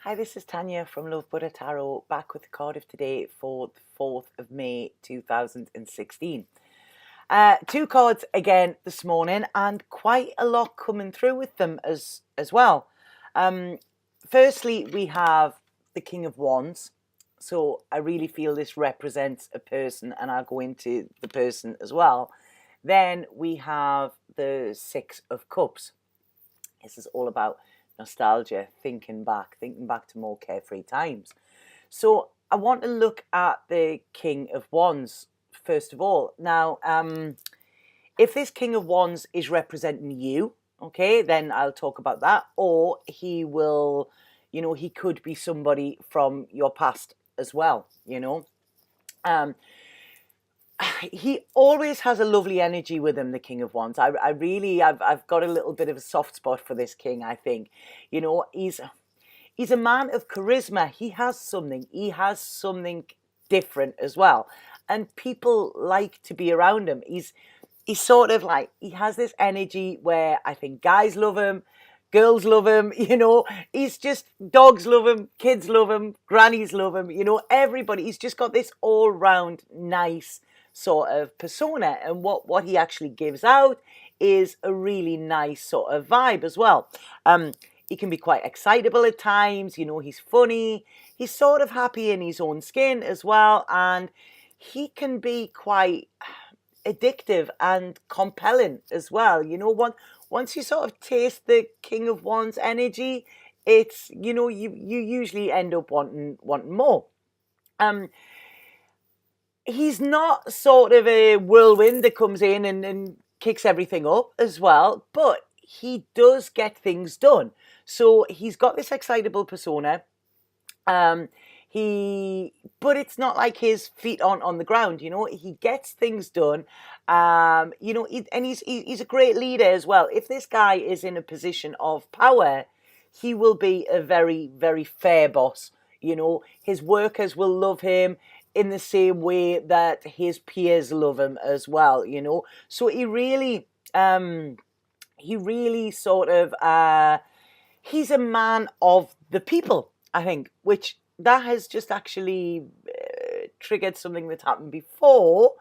Hi, this is Tanya from Love Buddha Tarot, back with the card of today for the 4th of May 2016. Two cards again this morning, and quite a lot coming through with them as well. Firstly, we have the King of Wands. So I really feel this represents a person, and I'll go into the person as well. Then we have the Six of Cups. This is all about nostalgia, thinking back to more carefree times. So I want to look at the King of Wands first of all. Now, if this King of Wands is representing you, okay, then I'll talk about that. Or he will, he could be somebody from your past as well, he always has a lovely energy with him, the King of Wands. I've got a little bit of a soft spot for this king. I think, he's a man of charisma. He has something different as well, and people like to be around him. He's sort of like, he has this energy where I think guys love him, girls love him, he's just, dogs love him, kids love him, grannies love him, everybody. He's just got this all round nice sort of persona, and what he actually gives out is a really nice sort of vibe as well. He can be quite excitable at times, he's funny, he's sort of happy in his own skin as well, and he can be quite addictive and compelling as well. Once you sort of taste the King of Wands energy, it's, you usually end up wanting more. He's not sort of a whirlwind that comes in and kicks everything up as well, but he does get things done. So he's got this excitable persona. But it's not like his feet on the ground, he gets things done. And he's a great leader as well. If this guy is in a position of power, he will be a very, very fair boss. His workers will love him in the same way that his peers love him as well, So he really sort of, he's a man of the people, I think, which that has just actually triggered something that happened before,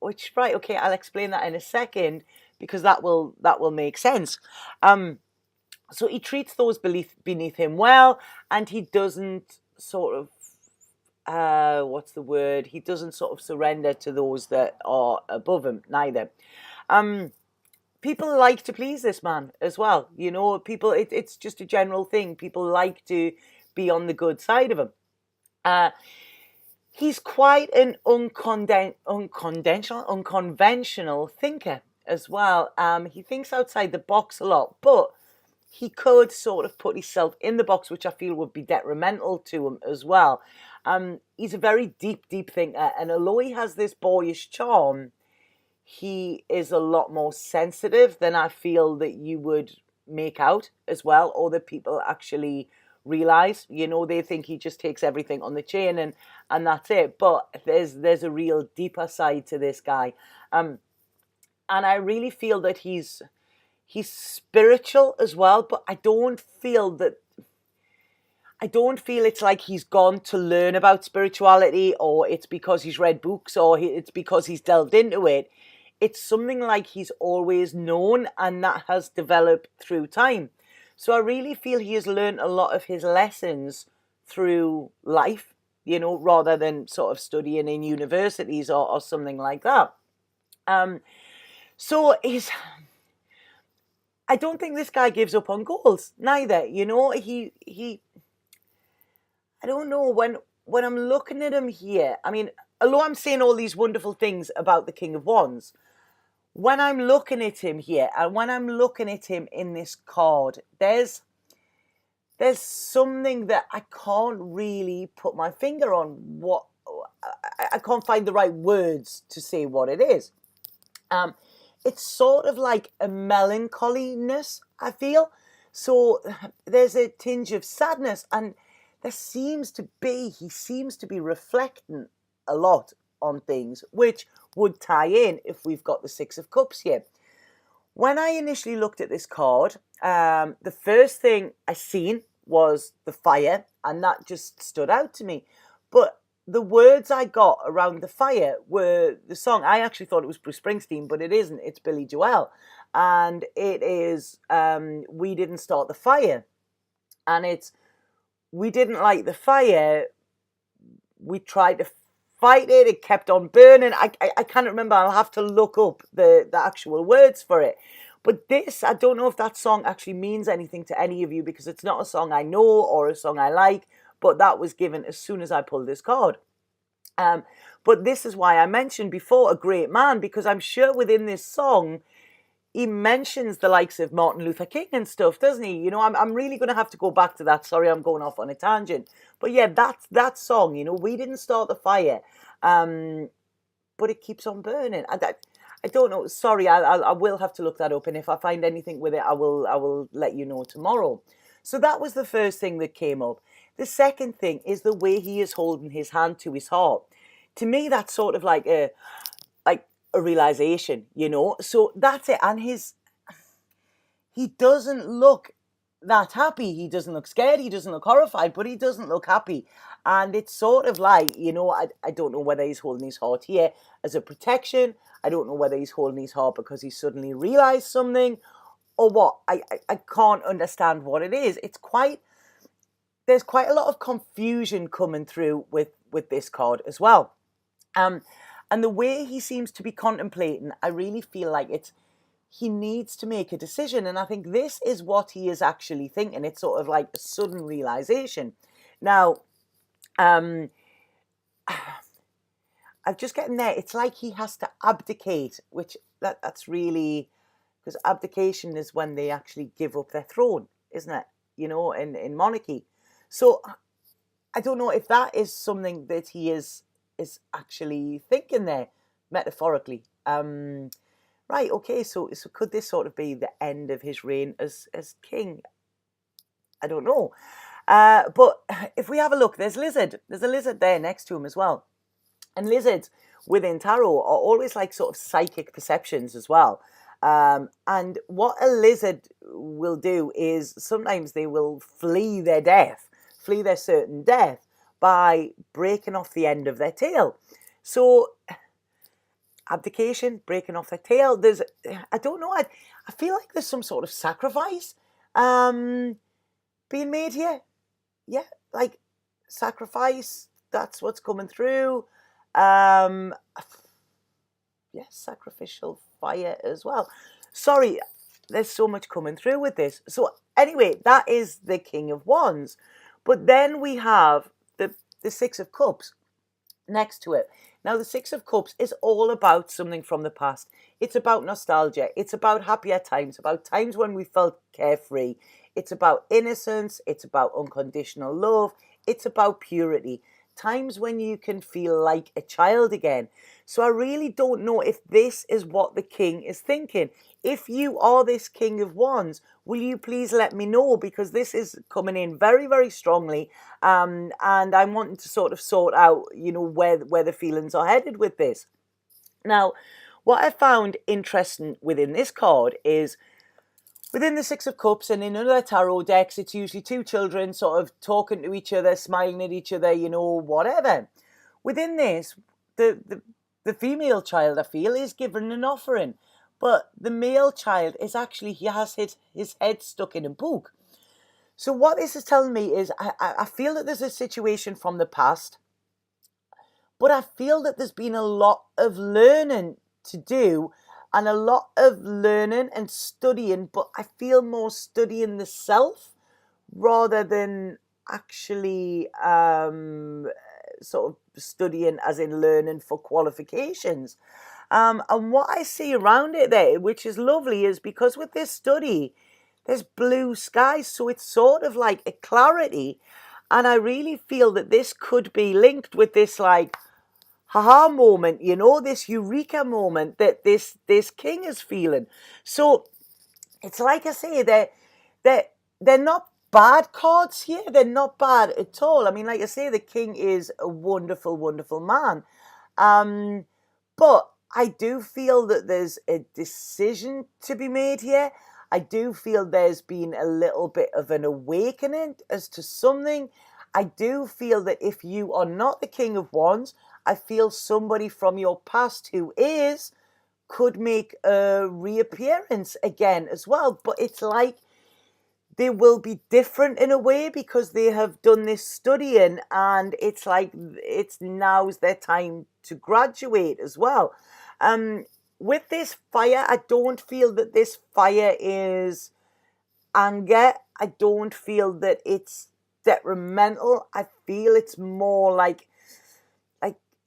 which, right, okay, I'll explain that in a second, because that will make sense. So he treats those beneath him well, and he doesn't sort of, what's the word? He doesn't sort of surrender to those that are above him, neither. People like to please this man as well. People, it's just a general thing. People like to be on the good side of him. He's quite an unconventional thinker as well. He thinks outside the box a lot, but he could sort of put himself in the box, which I feel would be detrimental to him as well. He's a very deep thinker, and although he has this boyish charm, he is a lot more sensitive than I feel that you would make out as well, or that people actually realize. They think he just takes everything on the chin and that's it. But there's a real deeper side to this guy. And I really feel that he's spiritual as well, but I don't feel it's like he's gone to learn about spirituality, or it's because he's read books, or it's because he's delved into it. It's something like he's always known, and that has developed through time. So I really feel he has learned a lot of his lessons through life, rather than sort of studying in universities or something like that. So I don't think this guy gives up on goals, neither. I don't know, when I'm looking at him here, I mean, although I'm saying all these wonderful things about the King of Wands, when I'm looking at him here, and when I'm looking at him in this card, there's something that I can't really put my finger on. I can't find the right words to say what it is. It's sort of like a melancholiness, I feel. So there's a tinge of sadness, and he seems to be reflecting a lot on things, which would tie in if we've got the Six of Cups here. When I initially looked at this card, the first thing I seen was the fire, and that just stood out to me. But the words I got around the fire were the song. I actually thought it was Bruce Springsteen, but it isn't. It's Billy Joel. And it is We Didn't Start the Fire. And it's, we didn't light the fire, we tried to fight it, it kept on burning. I can't remember, I'll have to look up the actual words for it. But this, I don't know if that song actually means anything to any of you, because it's not a song I know or a song I like, but that was given as soon as I pulled this card. But this is why I mentioned before a great man, because I'm sure within this song, he mentions the likes of Martin Luther King and stuff, doesn't he? You know, I'm really going to have to go back to that. Sorry, I'm going off on a tangent. But yeah, that song, you know, we didn't start the fire, but it keeps on burning. I don't know. Sorry, I will have to look that up. And if I find anything with it, I will let you know tomorrow. So that was the first thing that came up. The second thing is the way he is holding his hand to his heart. To me, that's sort of like a realization, you know. So that's it. And he doesn't look that happy. He doesn't look scared. He doesn't look horrified, but he doesn't look happy. And it's sort of like, you know, I don't know whether he's holding his heart here as a protection. I don't know whether he's holding his heart because he suddenly realized something or what. I can't understand what it is. There's quite a lot of confusion coming through with this card as well. And the way he seems to be contemplating, I really feel like he needs to make a decision. And I think this is what he is actually thinking. It's sort of like a sudden realization. Now, I'm just getting there. It's like he has to abdicate, which that's really, because abdication is when they actually give up their throne, isn't it? You know, in monarchy. So I don't know if that is something that he is actually thinking there, metaphorically. Right, okay, so could this sort of be the end of his reign as king? I don't know. But if we have a look, there's a lizard there next to him as well. And lizards within tarot are always like sort of psychic perceptions as well. And what a lizard will do is sometimes they will flee their certain death, by breaking off the end of their tail. So abdication, breaking off their tail. I don't know, I feel like there's some sort of sacrifice being made here. Yeah, like sacrifice, that's what's coming through. Yes, sacrificial fire as well. Sorry, there's so much coming through with this. So anyway, that is the King of Wands. But then we have the Six of Cups next to it. Now, the Six of Cups is all about something from the past. It's about nostalgia. It's about happier times, about times when we felt carefree. It's about innocence. It's about unconditional love. It's about purity. Times when you can feel like a child again. So I really don't know if this is what the king is thinking. If you are this King of Wands, will you please let me know? Because this is coming in very, very strongly. And I'm wanting to sort of sort out, you know, where the feelings are headed with this. Now, what I found interesting within this card is within the Six of Cups and in other tarot decks, it's usually two children sort of talking to each other, smiling at each other, you know, whatever. Within this, the female child, I feel, is given an offering. But the male child is actually, he has his head stuck in a book. So what this is telling me is I feel that there's a situation from the past, but I feel that there's been a lot of learning to do and a lot of learning and studying, but I feel more studying the self rather than actually sort of studying as in learning for qualifications. And what I see around it there, which is lovely, is because with this study, there's blue skies. So it's sort of like a clarity. And I really feel that this could be linked with this like, haha moment, you know, this eureka moment that this king is feeling. So it's like I say, they're not bad cards here. They're not bad at all. I mean, like I say, the king is a wonderful, wonderful man. But I do feel that there's a decision to be made here. I do feel there's been a little bit of an awakening as to something. I do feel that if you are not the King of Wands, I feel somebody from your past who is could make a reappearance again as well. But it's like they will be different in a way because they have done this studying, and it's like it's now's their time to graduate as well. With this fire, I don't feel that this fire is anger. I don't feel that it's detrimental. I feel it's more like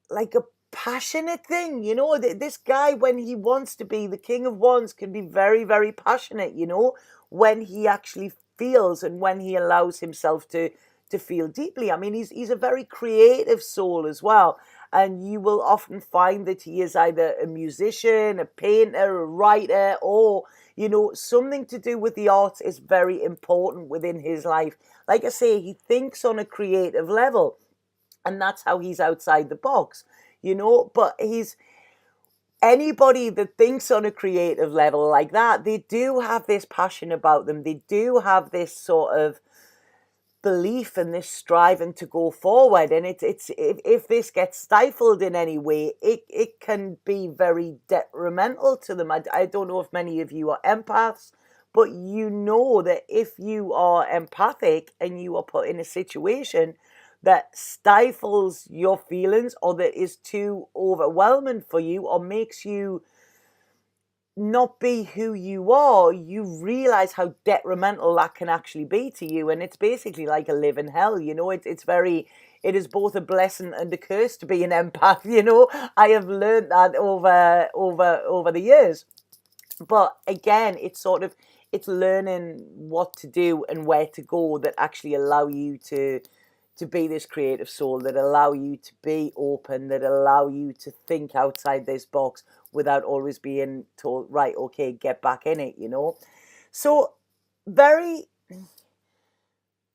like a passionate thing, you know. This guy, when he wants to be the King of Wands, can be very, very passionate, you know, when he actually feels and when he allows himself to feel deeply. I mean, he's a very creative soul as well, and you will often find that he is either a musician, a painter, a writer, or, you know, something to do with the arts is very important within his life. Like I say, he thinks on a creative level, and that's how he's outside the box, you know. But he's anybody that thinks on a creative level like that, they do have this passion about them. They do have this sort of belief and this striving to go forward. And it's if this gets stifled in any way, it can be very detrimental to them. I don't know if many of you are empaths, but you know that if you are empathic and you are put in a situation that stifles your feelings, or that is too overwhelming for you, or makes you not be who you are, you realize how detrimental that can actually be to you. And it's basically like a living hell, you know. It is both a blessing and a curse to be an empath, you know. I have learned that over the years. But again, it's learning what to do and where to go that actually allow you to be this creative soul, that allow you to be open, that allow you to think outside this box without always being told, right, okay, get back in it, you know. So very,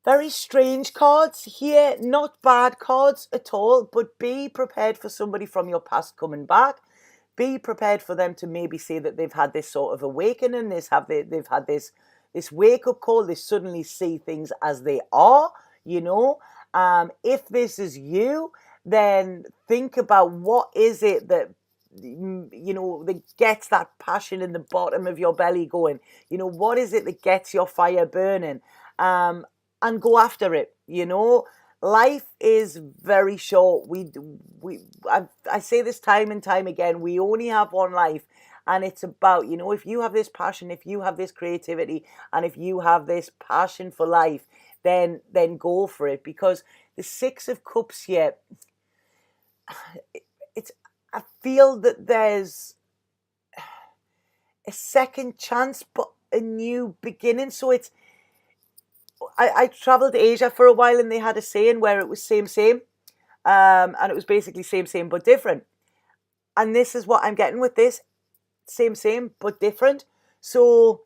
very strange cards here. Not bad cards at all, but be prepared for somebody from your past coming back. Be prepared for them to maybe say that they've had this sort of awakening, they've had this wake-up call, they suddenly see things as they are, you know. If this is you, then think about what is it that, you know, that gets that passion in the bottom of your belly going. You know, what is it that gets your fire burning? And go after it, you know. Life is very short. I say this time and time again, we only have one life. And it's about, you know, if you have this passion, if you have this creativity, and if you have this passion for life, then go for it. Because the Six of Cups here, I feel that there's a second chance, but a new beginning. So I traveled to Asia for a while, and they had a saying where it was same, and it was basically same, but different. And this is what I'm getting with this, same, but different. So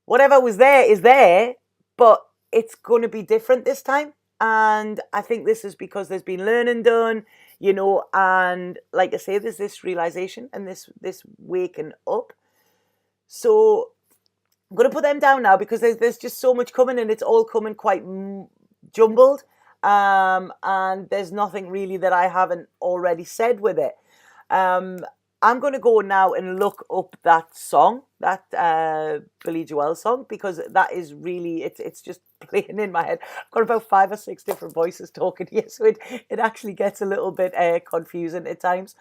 whatever was there is there, but it's going to be different this time. And I think this is because there's been learning done, you know, and like I say, there's this realization and this waking up. So I'm going to put them down now because there's just so much coming, and it's all coming quite jumbled. And there's nothing really that I haven't already said with it. I'm going to go now and look up that song, that Billy Joel song, because that is really, it's just playing in my head. I've got about 5 or 6 different voices talking here, so it actually gets a little bit confusing at times.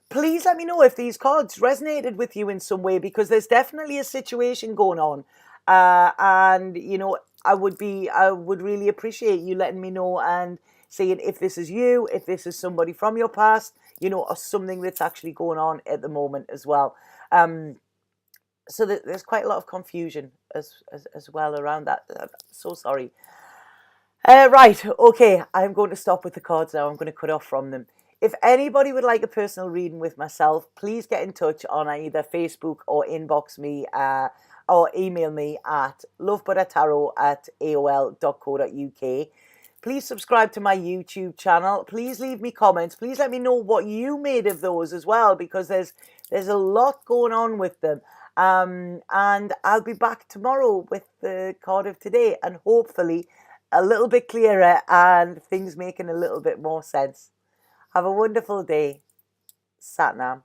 Please let me know if these cards resonated with you in some way, because there's definitely a situation going on. And, you know, I would really appreciate you letting me know and saying if this is you, if this is somebody from your past, you know, or something that's actually going on at the moment as well. So there's quite a lot of confusion as well around that. So sorry. Right, okay, I'm going to stop with the cards now. I'm going to cut off from them. If anybody would like a personal reading with myself, please get in touch on either Facebook or inbox me or email me at lovebuddhatarot@aol.co.uk. Please subscribe to my YouTube channel. Please leave me comments. Please let me know what you made of those as well, because there's a lot going on with them. And I'll be back tomorrow with the card of today, and hopefully a little bit clearer and things making a little bit more sense. Have a wonderful day. Satnam.